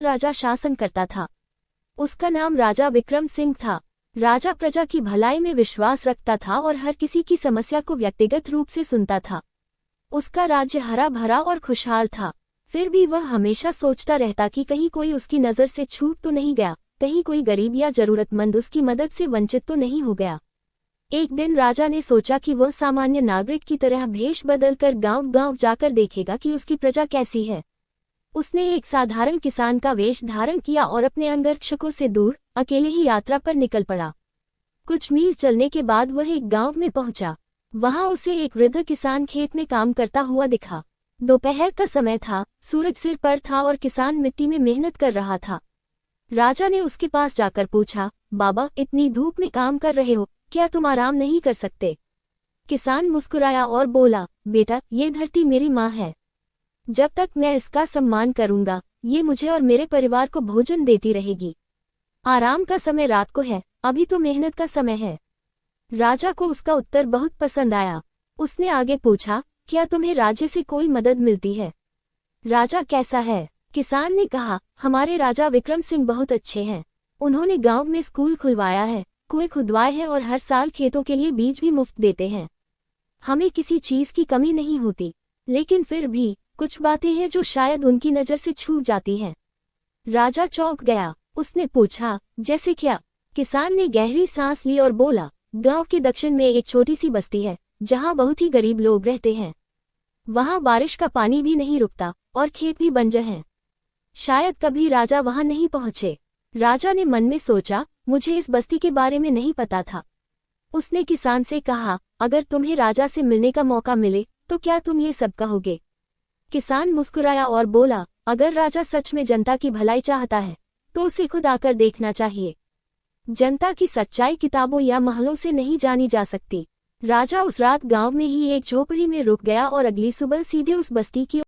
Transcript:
राजा शासन करता था। उसका नाम राजा विक्रम सिंह था। राजा प्रजा की भलाई में विश्वास रखता था और हर किसी की समस्या को व्यक्तिगत रूप से सुनता था। उसका राज्य हरा भरा और खुशहाल था। फिर भी वह हमेशा सोचता रहता कि कहीं कोई उसकी नज़र से छूट तो नहीं गया, कहीं कोई गरीब या जरूरतमंद उसकी मदद से वंचित तो नहीं हो गया। एक दिन राजा ने सोचा कि वह सामान्य नागरिक की तरह भेष बदलकर गांव-गांव जाकर देखेगा कि उसकी प्रजा कैसी है। उसने एक साधारण किसान का वेश धारण किया और अपने अंगरक्षकों से दूर अकेले ही यात्रा पर निकल पड़ा। कुछ मील चलने के बाद वह एक गांव में पहुंचा। वहां उसे एक वृद्ध किसान खेत में काम करता हुआ दिखा। दोपहर का समय था, सूरज सिर पर था और किसान मिट्टी में मेहनत कर रहा था। राजा ने उसके पास जाकर पूछा, बाबा, इतनी धूप में काम कर रहे हो, क्या तुम आराम नहीं कर सकते? किसान मुस्कुराया और बोला, बेटा, ये धरती मेरी माँ है। जब तक मैं इसका सम्मान करूंगा, ये मुझे और मेरे परिवार को भोजन देती रहेगी। आराम का समय रात को है, अभी तो मेहनत का समय है। राजा को उसका उत्तर बहुत पसंद आया। उसने आगे पूछा, क्या तुम्हें राज्य से कोई मदद मिलती है? राजा कैसा है? किसान ने कहा, हमारे राजा विक्रम सिंह बहुत अच्छे हैं। उन्होंने गांव में स्कूल खुलवाया है, कुएं खुदवाए हैं और हर साल खेतों के लिए बीज भी मुफ्त देते हैं। हमें किसी चीज की कमी नहीं होती, लेकिन फिर भी कुछ बातें हैं जो शायद उनकी नजर से छूट जाती हैं। राजा चौंक गया। उसने पूछा, जैसे क्या? किसान ने गहरी सांस ली और बोला, गांव के दक्षिण में एक छोटी सी बस्ती है, जहां बहुत ही गरीब लोग रहते हैं। वहां बारिश का पानी भी नहीं रुकता और खेत भी बंजर हैं। शायद कभी राजा वहां नहीं पहुंचे। राजा ने मन में सोचा, मुझे इस बस्ती के बारे में नहीं पता था। उसने किसान से कहा, अगर तुम्हें राजा से मिलने का मौका मिले तो क्या तुम ये सब कहोगे? किसान मुस्कुराया और बोला, अगर राजा सच में जनता की भलाई चाहता है तो उसे खुद आकर देखना चाहिए। जनता की सच्चाई किताबों या महलों से नहीं जानी जा सकती। राजा उस रात गांव में ही एक झोपड़ी में रुक गया और अगली सुबह सीधे उस बस्ती की